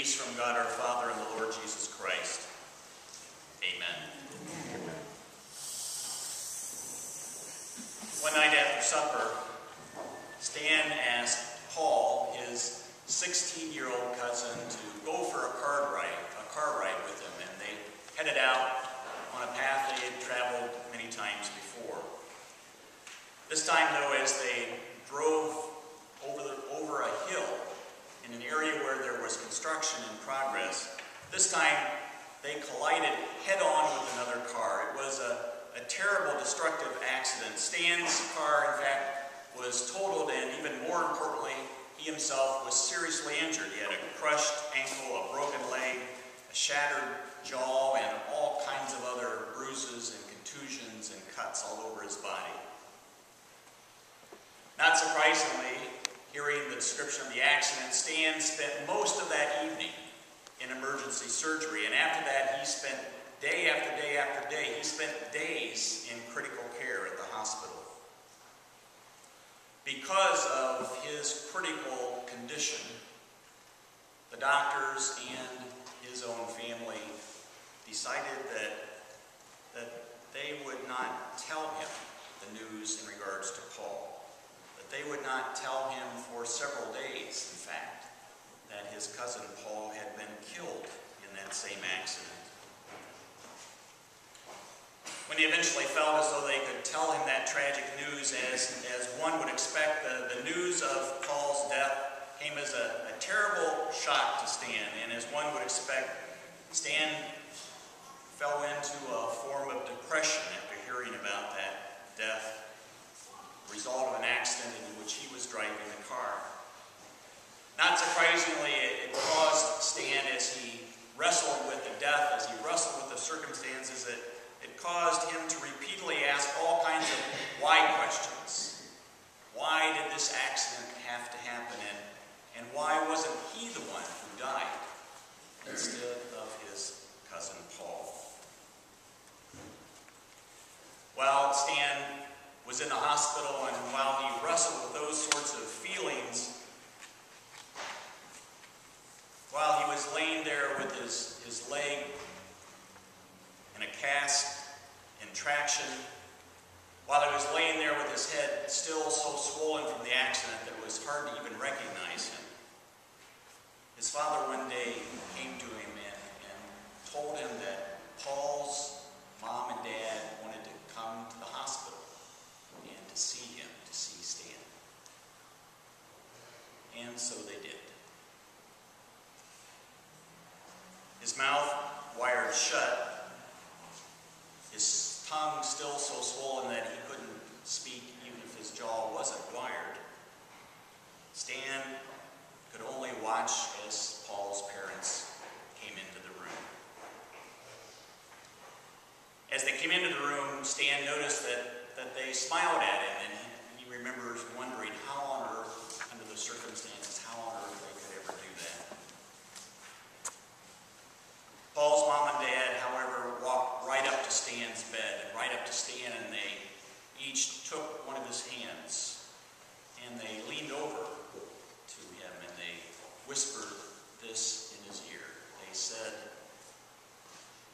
peace from God our Father and the Lord Jesus Christ. Amen. One night after supper, Stan asked Paul, his 16-year-old cousin, to go for a car ride with him, and they headed out on a path they had traveled many times before. This time, though, as they drove over a hill in an area where there was construction in progress, this time they collided head-on with another car. It was a terrible, destructive accident. Stan's car, in fact, was totaled, and even more importantly, he himself was seriously injured. He had a crushed ankle, a broken leg, a shattered jaw, and all kinds of other bruises and contusions and cuts all over his body. Not surprisingly, hearing the description of the accident, Stan spent most of that evening in emergency surgery, and after that he spent day after day after day, he spent days in critical care at the hospital. Because of his critical condition, the doctors and his own family decided that they would not tell him the news in regards to Paul. That they would not tell him for several days, in fact, that his cousin Paul had been killed in that same accident. When he eventually felt as though they could tell him that tragic news, as one would expect, the news of Paul's death came as a terrible shock to Stan, and as one would expect, Stan fell into a form of depression after hearing about that death, the result of an accident in which he was driving the car. Not surprisingly, it caused Stan, as he wrestled with the death, as he wrestled with the circumstances, it caused him to repeatedly ask all kinds of why questions. Why did this accident have to happen? And why wasn't he the one who died instead of his cousin Paul? While Stan was in the hospital and while he wrestled with those sorts of feelings, while he was laying there with his leg in a cast in traction, while he was laying there with his head still so swollen from the accident that it was hard to even recognize him, his father one day came to him and told him that Paul's mom and dad wanted to come to the hospital and to see him, to see Stan. And so they did. His mouth wired shut, his tongue still so swollen that he couldn't speak even if his jaw wasn't wired. Stan could only watch as Paul's parents came into the room. As they came into the room, Stan noticed that they smiled at him, and he remembers wondering how on earth, under the circumstances, how on earth they could ever do that. Paul's mom and dad, however, walked right up to Stan's bed and right up to Stan, and they each took one of his hands and they leaned over to him and they whispered this in his ear. They said,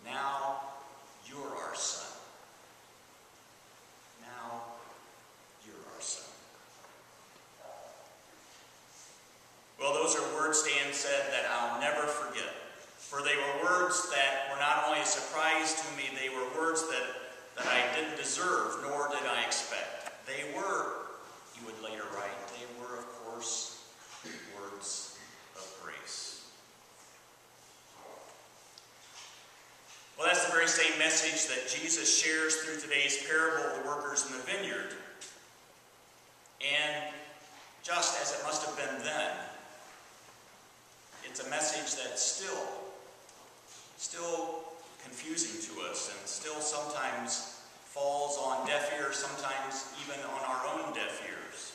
"Now you're our son. Now you're our son." Well, those are words Stan said that I'll never forget. For they were words that were not only a surprise to me, they were words that I didn't deserve, nor did I expect. They were, he would later write, they were, of course, words of grace. Well, that's the very same message that Jesus shares through today's parable of the workers in the vineyard. And just as it must have been then, it's a message that's still confusing to us and still sometimes falls on deaf ears, sometimes even on our own deaf ears.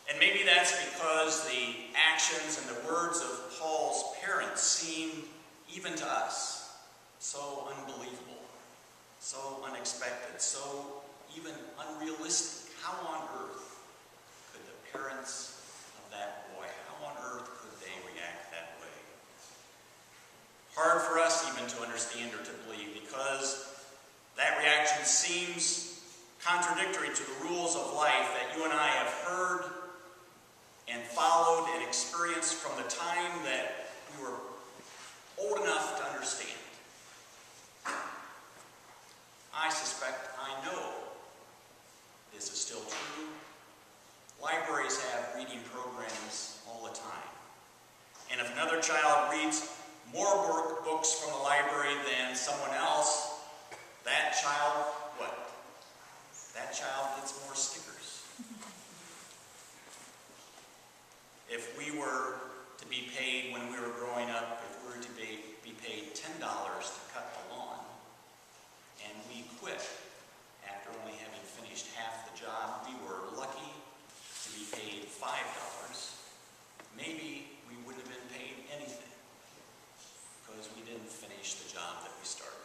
And maybe that's because the actions and the words of Paul's parents seem, even to us, so unbelievable, so unexpected, so even unrealistic. How on earth could the parents of that boy, how on earth could they react that way? to understand or to believe, because that reaction seems contradictory to the rules of life that you and I have heard and followed and experienced from the time that we were old enough to understand. I suspect I know this is still true. Libraries have reading programs all the time. And if another child reads more books from the library than someone else, that child, what? That child gets more stickers. If we were to be paid when we were growing up, if we were to be paid $10 to cut the lawn, and we quit after only having finished half the job, we were lucky to be paid $5. Maybe we wouldn't have been paid anything because we didn't finish the job that we started.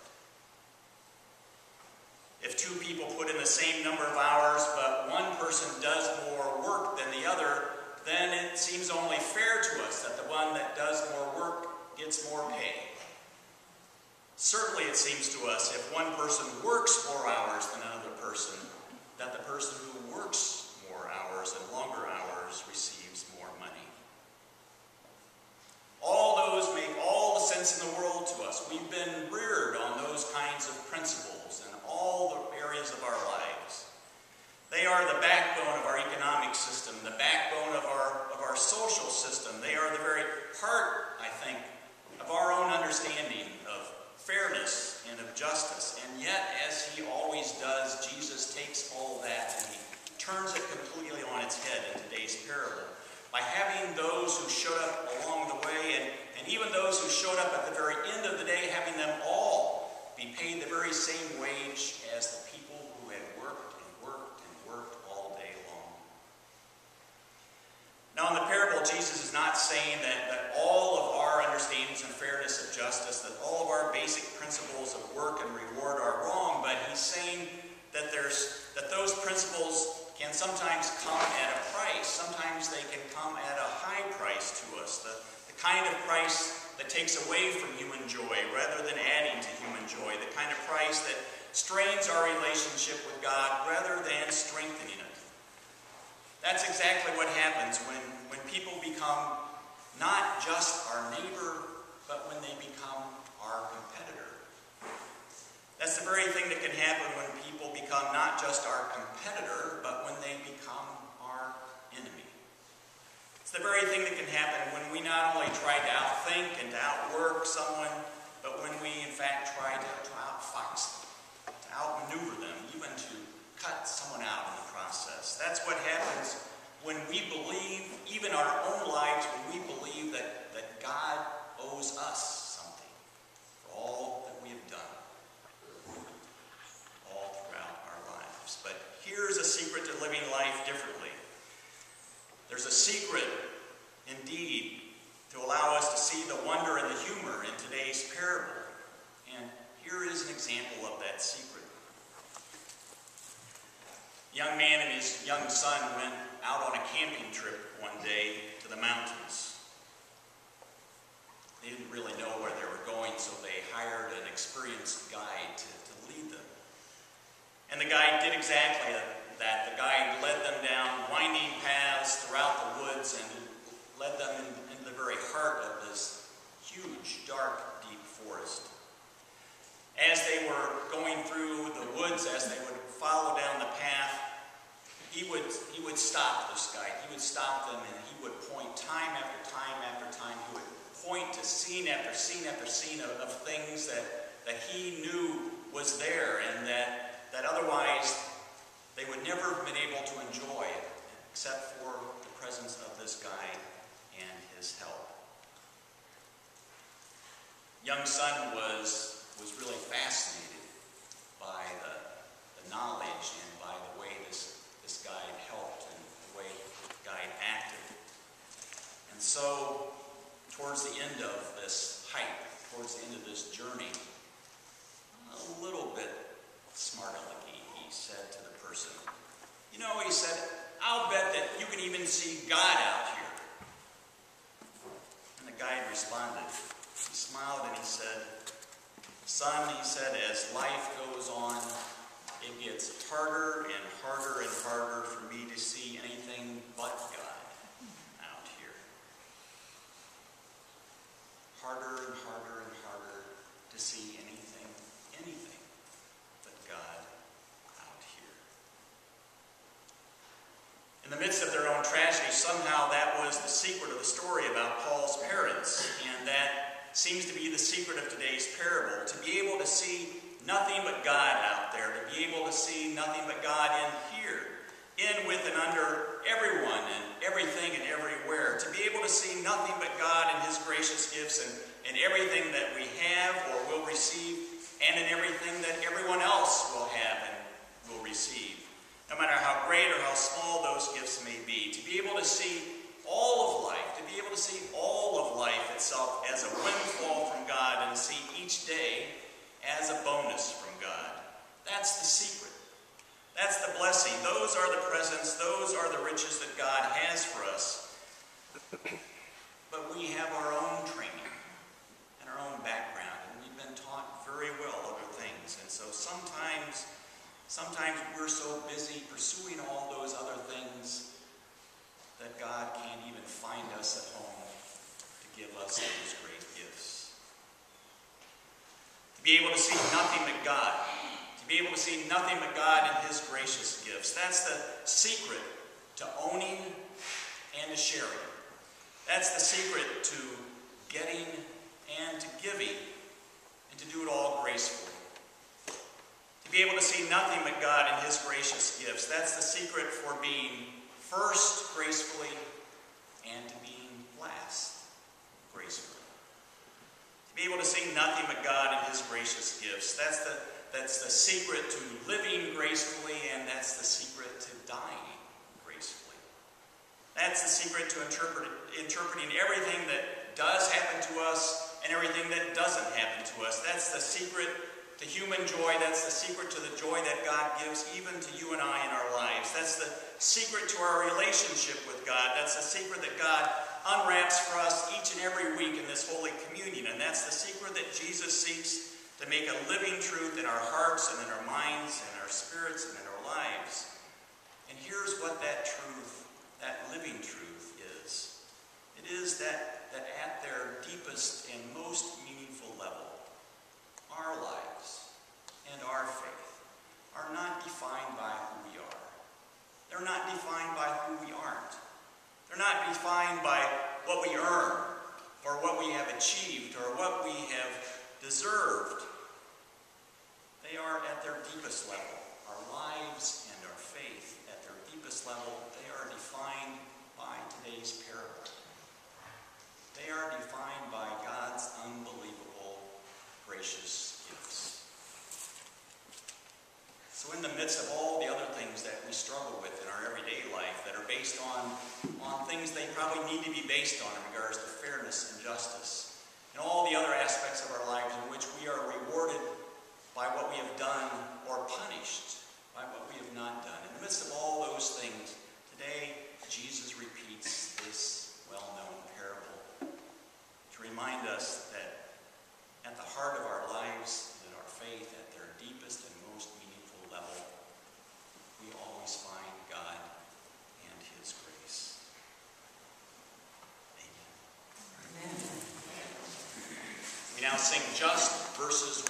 If two people put in the same number of hours, but one person does more work than the other, then it seems only fair to us that the one that does more work gets more pay. Certainly it seems to us if one person works more hours than another person, that the person who works more hours and longer hours receives more money. All those make all the sense in the world to us. We've been reared on those kinds of principles in all the areas of our lives. They are the backbone of our economic system, the backbone of our social system. They are the very heart, I think, of our own understanding of fairness and of justice. And yet, as he always does, Jesus takes all that and he turns it completely on its head in today's parable by having those who showed up along the way and even those who showed up at the very end of the day, having them all be paid the very same wage as the people who had worked and worked and worked all day long. Now, in the parable, Jesus is not saying that all of our understandings of fairness of justice, that all of our basic principles of work and reward are wrong, but he's saying that those principles can sometimes come at a price. Sometimes they can come at a high price to us, the kind of price that takes away from human joy rather than adding to human joy, the kind of price that strains our relationship with God rather than strengthening it. That's exactly what happens when people become not just our neighbor, but when they become our competitor. That's the very thing that can happen when people become not just our competitor, but when they become our enemy. It's the very thing that can happen when we not only try to outthink and to outwork someone, but when we in fact try to outfox them, to outmaneuver them, even to cut someone out in the process. That's what happens when we believe, even our own lives, when we believe that God owes us something for all that we have done all throughout our lives. But here's a secret to living life differently. There's a secret, indeed, to allow us to see the wonder and the humor in today's parable. And here is an example of that secret. A young man and his young son went out on a camping trip one day to the mountains. They didn't really know where they were going, so they hired an experienced guide to lead them. And the guide did exactly that. The guide led them down winding paths throughout the woods and led them into the very heart of this huge, dark, deep forest. As they were going through the woods, as they would follow down the path, he would stop this guide. He would stop them and he would point time after time after time. He would point to scene after scene after scene of things that he knew was there and that otherwise they would never have been able to enjoy except for the presence of this guide and his help. Young son was really fascinated by the knowledge and by the way this guide helped and the way the guide acted. And so, towards the end of this hike, towards the end of this journey, a little bit smart alecky, he said to the person, "You know," he said, "I'll bet that you can even see God out here." And the guide responded. He smiled and he said, Son, he said, as life goes on, it gets harder and harder and harder for me to see anything but God out here. Harder and harder and harder to see anything but God out here. In the midst of their own tragedy, somehow that was the secret of the story about Paul's parents, and that seems to be the secret of today's parable, to be able to see nothing but God out there, to be able to see nothing but God in here, in, with, and under everyone and everything and everywhere, to be able to see nothing but God and His gracious gifts in everything that we have or will receive, and in everything that everyone else will have and will receive, no matter how great or how small those gifts may be, to be able to see all of life, to be able to see all of life itself as a windfall from God and see each day as a bonus from God. That's the secret. That's the blessing. Those are the presents. Those are the riches that God has for us. But we have our own training and our own background, and we've been taught very well other things. And so sometimes we're so busy pursuing all those other things that God can't even find us at home to give us those great gifts. To be able to see nothing but God. To be able to see nothing but God and His gracious gifts. That's the secret to owning and to sharing. That's the secret to getting and to giving, and to do it all gracefully. To be able to see nothing but God and His gracious gifts. That's the secret for being first gracefully and to being last gracefully. To be able to see nothing but God and His gracious gifts. That's the secret to living gracefully, and that's the secret to dying gracefully. That's the secret to interpreting everything that does happen to us and everything that doesn't happen to us. That's the secret to human joy. That's the secret to the joy that God gives even to you and I in our lives. That's the secret to our relationship with God. That's the secret that God unwraps for us each and every week in this Holy Communion. And that's the secret that Jesus seeks to make a living truth in our hearts and in our minds and our spirits and in our lives. And here's what that truth, that living truth is. It is that at their deepest and most meaningful level, our lives and our faith are not defined by who we are. They're not defined by who we aren't. They're not defined by what we earn or what we have achieved or what we have deserved. They are at their deepest level. Our lives and our faith at their deepest level, they are defined by today's parable. They are defined by God's unbelievable gracious gifts. So in the midst of all the other things that we struggle with in our everyday life that are based on things they probably need to be based on in regards to fairness and justice, and all the other aspects of our lives in which we are rewarded by what we have done or punished by what we have not done. In the midst of all those things, today Jesus repeats this well-known parable to remind us that at the heart of our lives and our faith, at their deepest and most meaningful level, we always find God and His grace. Amen. We now sing just verses